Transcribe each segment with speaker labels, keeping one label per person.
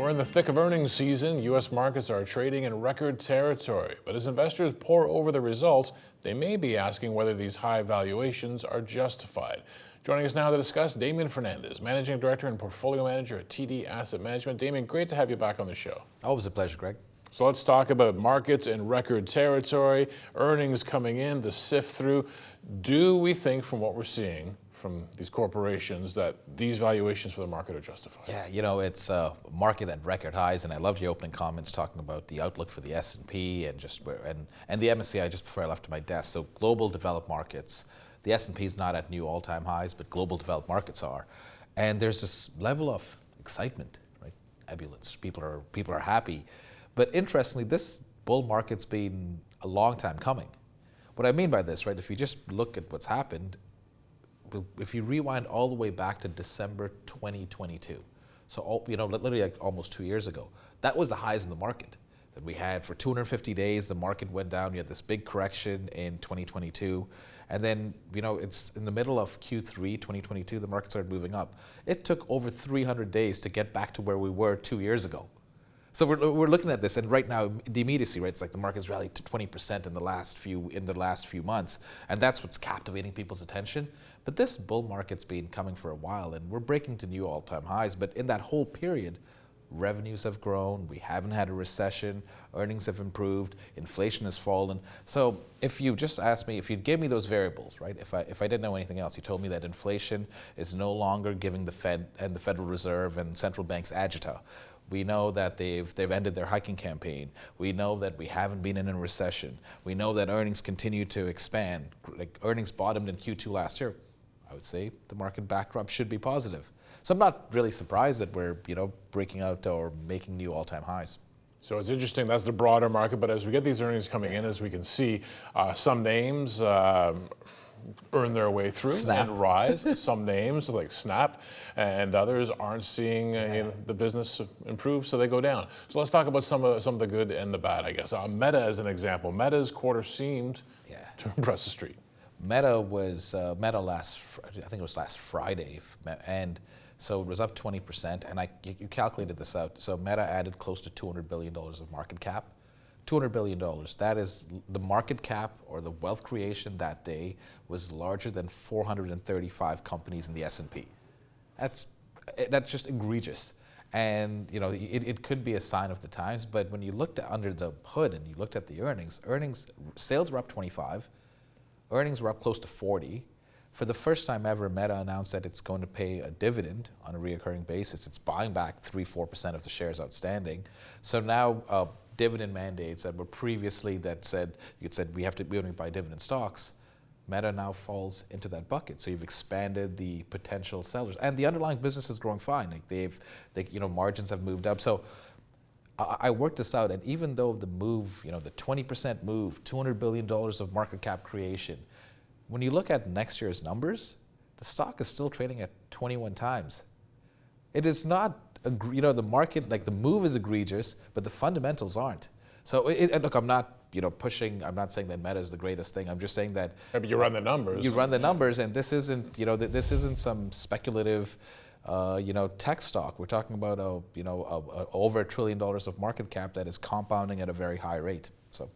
Speaker 1: We're in the thick of earnings season. U.S. markets are trading in record territory. But as investors pore over the results, they may be asking whether these high valuations are justified. Joining us now to discuss, Damien Fernandez, Managing Director and Portfolio Manager at TD Asset Management. Damien, great to have you back on the show.
Speaker 2: Always a pleasure, Greg.
Speaker 1: So let's talk about markets in record territory, earnings coming in to sift through. Do we think, from what we're seeing from these corporations, that these valuations for the market are justified?
Speaker 2: Yeah, you know, it's market at record highs, and I loved your opening comments talking about the outlook for the S&P and just and the MSCI just before I left my desk. So global developed markets, the S&P is not at new all-time highs, but global developed markets are, and there's this level of excitement, right? Ebullience. People are happy, but interestingly, this bull market's been a long time coming. What I mean by this, right? If you just look at what's happened. If you rewind all the way back to December 2022, so literally like almost 2 years ago, that was the highs in the market that we had for 250 days. The market went down. You had this big correction in 2022, and then it's in the middle of Q3 2022. The market started moving up. It took over 300 days to get back to where we were 2 years ago. So we're looking at this, and right now the immediacy, right? It's like the market's rallied to 20% in the last few months, and that's what's captivating people's attention. But this bull market's been coming for a while, and we're breaking to new all-time highs. But in that whole period, revenues have grown. We haven't had a recession. Earnings have improved. Inflation has fallen. So if you just asked me, if you gave me those variables, right? If I didn't know anything else, you told me that inflation is no longer giving the Fed and the Federal Reserve and central banks agita. We know that they've ended their hiking campaign. We know that we haven't been in a recession. We know that earnings continue to expand. Like earnings bottomed in Q2 last year. I would say the market backdrop should be positive. So I'm not really surprised that we're breaking out or making new all-time highs.
Speaker 1: So it's interesting, that's the broader market, but as we get these earnings coming in, as we can see, some names earn their way through
Speaker 2: Snap.
Speaker 1: And rise. Some names like Snap and others aren't seeing the business improve, so they go down. So let's talk about some of the good and the bad, I guess. Meta as an example. Meta's quarter seemed to impress the street.
Speaker 2: Meta was I think it was last Friday, and so it was up 20%. And you calculated this out. So Meta added close to $200 billion of market cap. $200 billion. That is the market cap or the wealth creation that day was larger than 435 companies in the S&P. That's just egregious. And it could be a sign of the times. But when you looked under the hood and you looked at the earnings, sales were up 25. Earnings were up close to 40. For the first time ever, Meta announced that it's going to pay a dividend on a recurring basis. It's buying back 3-4% of the shares outstanding. So now dividend mandates that were previously you said we only buy dividend stocks. Meta now falls into that bucket. So you've expanded the potential sellers, and the underlying business is growing fine. Like margins have moved up. So I worked this out, and even though the move, the 20% move, $200 billion of market cap creation, when you look at next year's numbers, the stock is still trading at 21 times. It is not, the market, like the move is egregious, but the fundamentals aren't. So look, I'm not, pushing, I'm not saying that Meta is the greatest thing. I'm just saying that.
Speaker 1: Maybe you run the numbers.
Speaker 2: You run the numbers, and this isn't, this isn't some speculative tech stock. We're talking about over $1 trillion of market cap that is compounding at a very high rate. So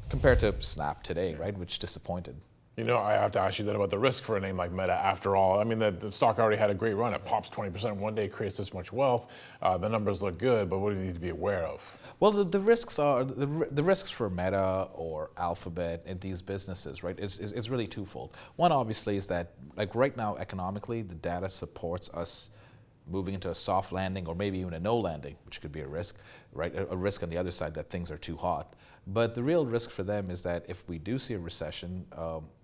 Speaker 2: compared to Snap today, right, which disappointed.
Speaker 1: I have to ask you then about the risk for a name like Meta. After all, I mean, the stock already had a great run. It pops 20% one day, creates this much wealth. The numbers look good, but what do you need to be aware of?
Speaker 2: Well, the risks are the risks for Meta or Alphabet in these businesses, right? Is really twofold. One, obviously, is that like right now economically, the data supports us moving into a soft landing or maybe even a no landing, which could be a risk, right? A risk on the other side that things are too hot. But the real risk for them is that if we do see a recession,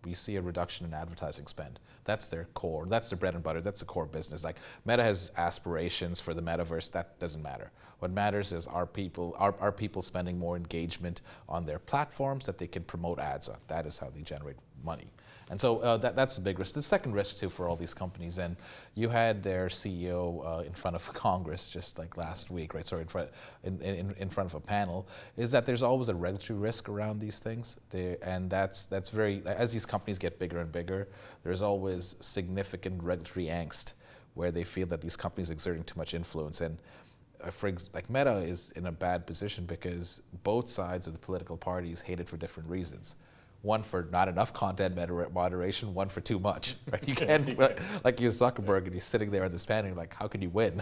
Speaker 2: we see a reduction in advertising spend. That's their core. That's their bread and butter. That's the core business. Like Meta has aspirations for the metaverse. That doesn't matter. What matters is are people spending more engagement on their platforms that they can promote ads on. That is how they generate money. And so that's the big risk. The second risk too for all these companies, and you had their CEO in front of Congress just like last week, right? Sorry, in front of a panel, is that there's always a regulatory risk around these things, and that's very, as these companies get bigger and bigger, there's always significant regulatory angst where they feel that these companies are exerting too much influence. And like Meta is in a bad position because both sides of the political parties hate it for different reasons. One for not enough content moderation, one for too much. Right? You can't, like you're Zuckerberg and you're sitting there in this panel, like, how can you win?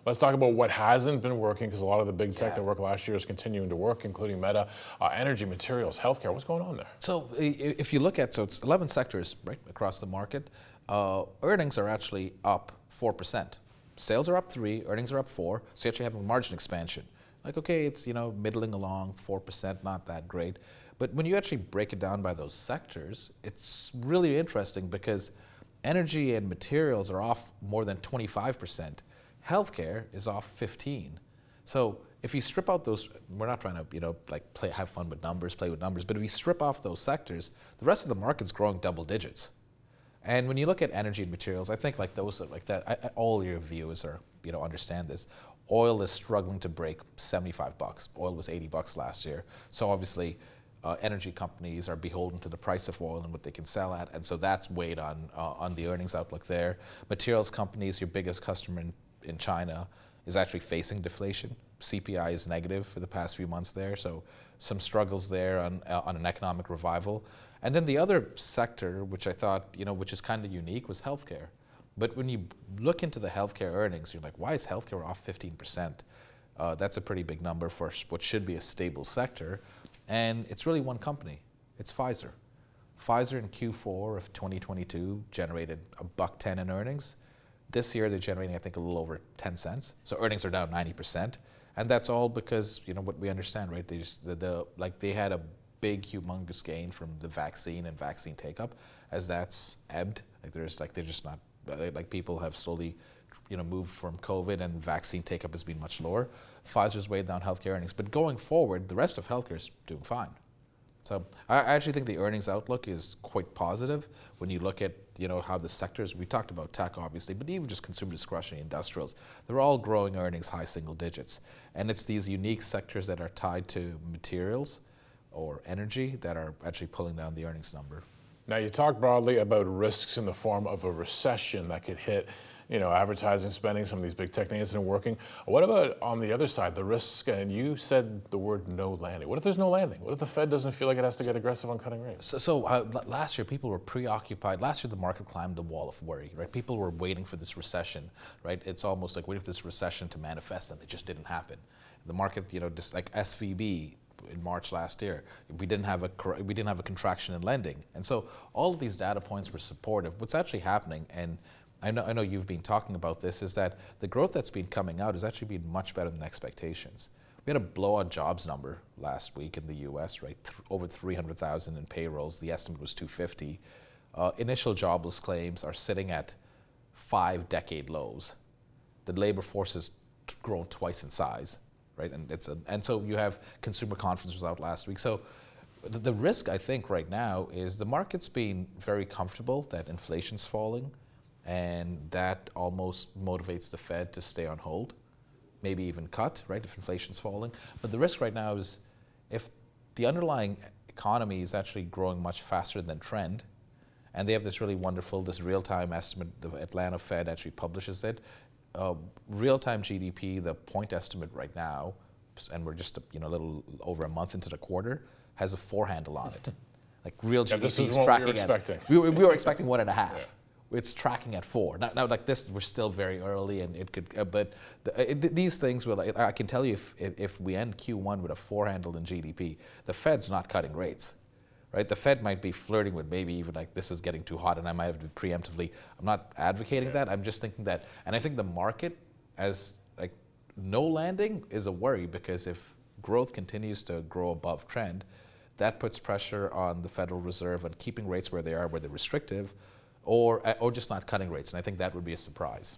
Speaker 1: Let's talk about what hasn't been working, because a lot of the big tech that worked last year is continuing to work, including Meta, energy, materials, healthcare. What's going on there?
Speaker 2: So if you look at, so it's 11 sectors right across the market. Earnings are actually up 4%. Sales are up 3, earnings are up 4. So you actually have a margin expansion. Like, okay, it's middling along, 4%, not that great. But when you actually break it down by those sectors, it's really interesting because energy and materials are off more than 25%. Healthcare is off 15. So if you strip out those, we're not trying to have fun with numbers, play with numbers, but if you strip off those sectors, the rest of the market's growing double digits. And when you look at energy and materials, I think like those like that, all your viewers are understand this. Oil is struggling to break $75. Oil was $80 last year. So obviously, energy companies are beholden to the price of oil and what they can sell at, and so that's weighed on the earnings outlook there. Materials companies, your biggest customer in China, is actually facing deflation. CPI is negative for the past few months there, so some struggles there on an economic revival. And then the other sector, which I thought, which is kind of unique, was healthcare. But when you look into the healthcare earnings, you're like, why is healthcare off 15%? That's a pretty big number for what should be a stable sector. And it's really one company. It's Pfizer. Pfizer in Q4 of 2022 generated $1.10 in earnings. This year they're generating, I think, a little over 10 cents. So earnings are down 90%. And that's all because, what we understand, right? They just, they had a big, humongous gain from the vaccine and vaccine take-up. As that's ebbed, they're just not, people have slowly, moved from COVID, and vaccine take-up has been much lower. Pfizer's weighed down healthcare earnings. But going forward, the rest of healthcare is doing fine. So I actually think the earnings outlook is quite positive when you look at how the sectors, we talked about tech obviously, but even just consumer discretionary industrials, they're all growing earnings high single digits. And it's these unique sectors that are tied to materials or energy that are actually pulling down the earnings number.
Speaker 1: Now, you talk broadly about risks in the form of a recession that could hit advertising spending, some of these big tech names that are working. What about on the other side, the risk? And you said the word no landing. What if there's no landing? What if the Fed doesn't feel like it has to get aggressive on cutting rates?
Speaker 2: So last year, people were preoccupied. Last year, the market climbed the wall of worry, right? People were waiting for this recession, right? It's almost like waiting for this recession to manifest, and it just didn't happen. The market, just like SVB in March last year, we didn't have a contraction in lending, and so all of these data points were supportive. What's actually happening, and I know you've been talking about this, is that the growth that's been coming out has actually been much better than expectations. We had a blowout jobs number last week in the U.S., right? Over 300,000 in payrolls. The estimate was 250. Initial jobless claims are sitting at 5-decade lows. The labor force has grown twice in size, right? And so you have consumer confidence was out last week. So the risk, I think, right now is the market's been very comfortable that inflation's falling, and that almost motivates the Fed to stay on hold, maybe even cut, right, if inflation's falling. But the risk right now is if the underlying economy is actually growing much faster than trend, and they have this really wonderful, this real-time estimate, the Atlanta Fed actually publishes it, real-time GDP, the point estimate right now, and we're just a little over a month into the quarter, has a 4 handle on it. Like real GDP
Speaker 1: this is
Speaker 2: is
Speaker 1: what
Speaker 2: tracking
Speaker 1: we were expecting.
Speaker 2: We were expecting 1.5.
Speaker 1: Yeah.
Speaker 2: It's tracking at 4. Now, like this, we're still very early, and it could. But these things will. I can tell you, if we end Q1 with a 4 handle in GDP, the Fed's not cutting rates, right? The Fed might be flirting with maybe even like this is getting too hot, and I might have to preemptively. I'm not advocating that. I'm just thinking that, and I think the market, as like no landing, is a worry because if growth continues to grow above trend, that puts pressure on the Federal Reserve on keeping rates where they are, where they're restrictive, or just not cutting rates, and I think that would be a surprise.